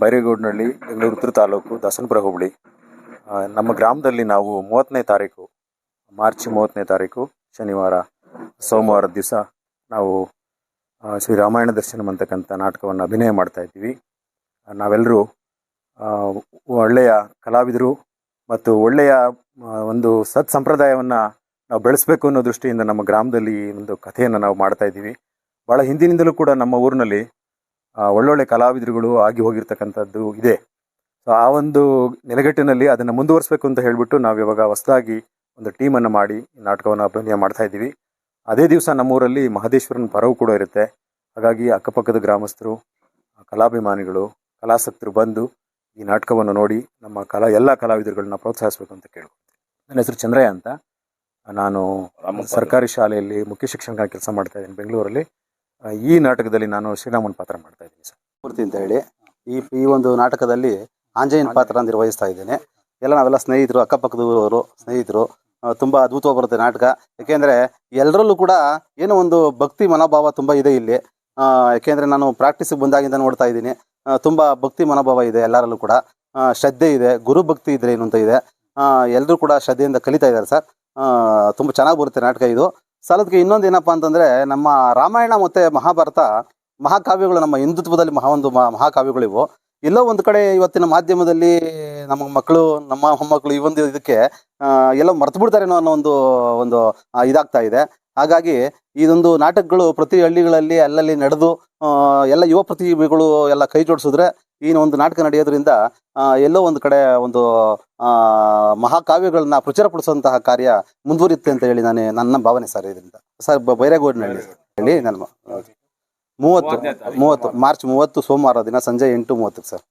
ಬೈರೇಗೌಡನಹಳ್ಳಿ, ಬೆಂಗಳೂರು ಉತ್ತರ ತಾಲೂಕು, ದಾಸನಪುರ ಹೋಬಳಿ. ನಮ್ಮ ಗ್ರಾಮದಲ್ಲಿ ನಾವು 30ನೇ ತಾರೀಕು, ಮಾರ್ಚ್ 30ನೇ ತಾರೀಕು ಶನಿವಾರ, ಸೋಮವಾರದ ದಿವಸ ನಾವು ಶ್ರೀ ರಾಮಾಯಣ ದರ್ಶನಂ ಅಂತಕ್ಕಂಥ ನಾಟಕವನ್ನು ಅಭಿನಯ ಮಾಡ್ತಾ ಇದ್ದೀವಿ. ನಾವೆಲ್ಲರೂ ಒಳ್ಳೆಯ ಕಲಾವಿದರು ಮತ್ತು ಒಳ್ಳೆಯ ಒಂದು ಸಂಪ್ರದಾಯವನ್ನು ನಾವು ಬೆಳೆಸಬೇಕು ಅನ್ನೋ ದೃಷ್ಟಿಯಿಂದ ನಮ್ಮ ಗ್ರಾಮದಲ್ಲಿ ಒಂದು ಕಥೆಯನ್ನು ನಾವು ಮಾಡ್ತಾ ಇದ್ದೀವಿ. ಭಾಳ ಹಿಂದಿನಿಂದಲೂ ಕೂಡ ನಮ್ಮ ಊರಿನಲ್ಲಿ ಒಳ್ಳೊಳ್ಳೆ ಕಲಾವಿದರುಗಳು ಆಗಿ ಹೋಗಿರ್ತಕ್ಕಂಥದ್ದು ಇದೆ. ಸೊ ಆ ಒಂದು ನೆಲೆಗಟ್ಟಿನಲ್ಲಿ ಅದನ್ನು ಮುಂದುವರಿಸಬೇಕು ಅಂತ ಹೇಳಿಬಿಟ್ಟು ನಾವು ಇವಾಗ ಹೊಸದಾಗಿ ಒಂದು ಟೀಮನ್ನು ಮಾಡಿ ನಾಟಕವನ್ನು ಅಭಿನಯ ಮಾಡ್ತಾ ಇದ್ದೀವಿ. ಅದೇ ದಿವಸ ನಮ್ಮೂರಲ್ಲಿ ಮಹದೇಶ್ವರನ ಪರವು ಕೂಡ ಇರುತ್ತೆ. ಹಾಗಾಗಿ ಅಕ್ಕಪಕ್ಕದ ಗ್ರಾಮಸ್ಥರು, ಕಲಾಭಿಮಾನಿಗಳು, ಕಲಾಸಕ್ತರು ಬಂದು ಈ ನಾಟಕವನ್ನು ನೋಡಿ ನಮ್ಮ ಎಲ್ಲ ಕಲಾವಿದರುಗಳನ್ನ ಪ್ರೋತ್ಸಾಹಿಸಬೇಕು ಅಂತ ಕೇಳ್ಕೊಳ್ತೀನಿ. ನನ್ನ ಹೆಸರು ಚಂದ್ರಯ್ಯ ಅಂತ. ನಾನು ಸರ್ಕಾರಿ ಶಾಲೆಯಲ್ಲಿ ಮುಖ್ಯ ಶಿಕ್ಷಕನಾಗಿ ಕೆಲಸ ಮಾಡ್ತಾ ಇದ್ದೀನಿ ಬೆಂಗಳೂರಲ್ಲಿ. ಈ ನಾಟಕದಲ್ಲಿ ನಾನು ಶ್ರೀರಾಮನ ಪಾತ್ರ ಮಾಡ್ತಾ ಇದ್ದೀನಿ ಸರ್. ಮೂರ್ತಿ ಅಂತ ಹೇಳಿ ಈ ಒಂದು ನಾಟಕದಲ್ಲಿ ಆಂಜನೇಯನ ಪಾತ್ರ ನಿರ್ವಹಿಸ್ತಾ ಇದ್ದೇನೆ. ನಾವೆಲ್ಲ ಸ್ನೇಹಿತರು, ಅಕ್ಕಪಕ್ಕದವರು ಸ್ನೇಹಿತರು. ತುಂಬ ಅದ್ಭುತವಾಗಿ ಬರುತ್ತೆ ನಾಟಕ. ಯಾಕೆಂದರೆ ಎಲ್ಲರಲ್ಲೂ ಕೂಡ ಏನೋ ಒಂದು ಭಕ್ತಿ ಮನೋಭಾವ ತುಂಬ ಇದೆ ಇಲ್ಲಿ. ಯಾಕೆಂದರೆ ನಾನು ಪ್ರಾಕ್ಟೀಸಿಗೆ ಬಂದಾಗಿಂದ ನೋಡ್ತಾ ಇದ್ದೀನಿ, ತುಂಬ ಭಕ್ತಿ ಮನೋಭಾವ ಇದೆ ಎಲ್ಲರಲ್ಲೂ ಕೂಡ. ಶ್ರದ್ಧೆ ಇದೆ, ಗುರು ಭಕ್ತಿ ಇದ್ರೆ ಏನು ಅಂತ ಇದೆ. ಎಲ್ಲರೂ ಕೂಡ ಶ್ರದ್ಧೆಯಿಂದ ಕಲಿತಾ ಇದ್ದಾರೆ ಸರ್. ತುಂಬ ಚೆನ್ನಾಗಿ ಬರುತ್ತೆ ನಾಟಕ ಇದು. ಸಾಲದಕ್ಕೆ ಇನ್ನೊಂದು ಏನಪ್ಪ ಅಂತಂದರೆ, ನಮ್ಮ ರಾಮಾಯಣ ಮತ್ತು ಮಹಾಭಾರತ ಮಹಾಕಾವ್ಯಗಳು, ನಮ್ಮ ಹಿಂದುತ್ವದಲ್ಲಿ ಮಹಾಕಾವ್ಯಗಳಿವು. ಎಲ್ಲೋ ಒಂದು ಕಡೆ ಇವತ್ತಿನ ಮಾಧ್ಯಮದಲ್ಲಿ ನಮ್ಮ ಮಕ್ಕಳು, ನಮ್ಮ ಮೊಮ್ಮಕ್ಕಳು ಈ ಒಂದು ಇದಕ್ಕೆ ಎಲ್ಲೋ ಮರ್ತು ಬಿಡ್ತಾರೇನೋ ಅನ್ನೋ ಒಂದು ಇದಾಗ್ತಾ ಇದೆ. ಹಾಗಾಗಿ ಇದೊಂದು ನಾಟಕಗಳು ಪ್ರತಿ ಹಳ್ಳಿಗಳಲ್ಲಿ ಅಲ್ಲಲ್ಲಿ ನಡೆದು ಎಲ್ಲ ಯುವ ಪ್ರತಿಭೆಗಳು ಎಲ್ಲ ಕೈ ಜೋಡಿಸಿದ್ರೆ ಈ ಒಂದು ನಾಟಕ ನಡೆಯೋದ್ರಿಂದ ಎಲ್ಲೋ ಒಂದು ಕಡೆ ಒಂದು ಮಹಾಕಾವ್ಯಗಳನ್ನ ಪ್ರಚುರಪಡಿಸುವಂತಹ ಕಾರ್ಯ ಮುಂದುವರಿಯುತ್ತೆ ಅಂತ ಹೇಳಿ ನನ್ನ ಭಾವನೆ ಸರ್. ಇದರಿಂದ ಸರ್ ಬೈರೇಗೌಡನಹಳ್ಳಿ ಹೇಳಿ ನಾನು 30 ಮಾರ್ಚ್ 30 ಸೋಮವಾರ ದಿನ ಸಂಜೆ 8:30 ಸರ್.